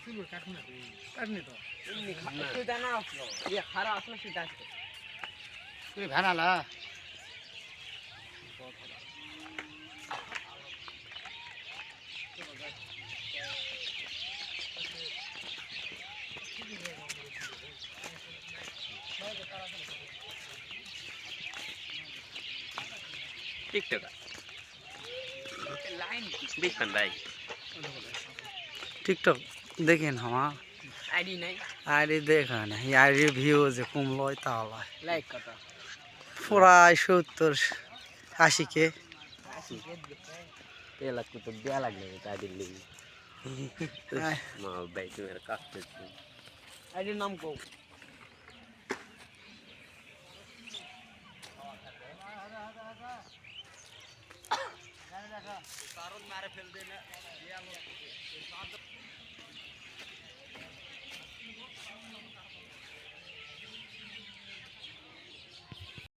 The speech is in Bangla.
কাটনি তো তুই জানা আসলো ইয়ে খারাপ আসলো সেটা আছে তুই ভানালা টিকটক লাইন দেখবেন ভাই টিকটক দেখেন হ্যাঁ আইডি নাই আইডি দেখেন আইডি ভিউজ কম লয় তাহলে লাইক কত প্রায় 70-80 কে এলা কত দেয়া লাগলে তা দিল্লি মা ভাই তুমি আর কাজ করছো আইডির নাম কো কারণ মারে ফেল দে না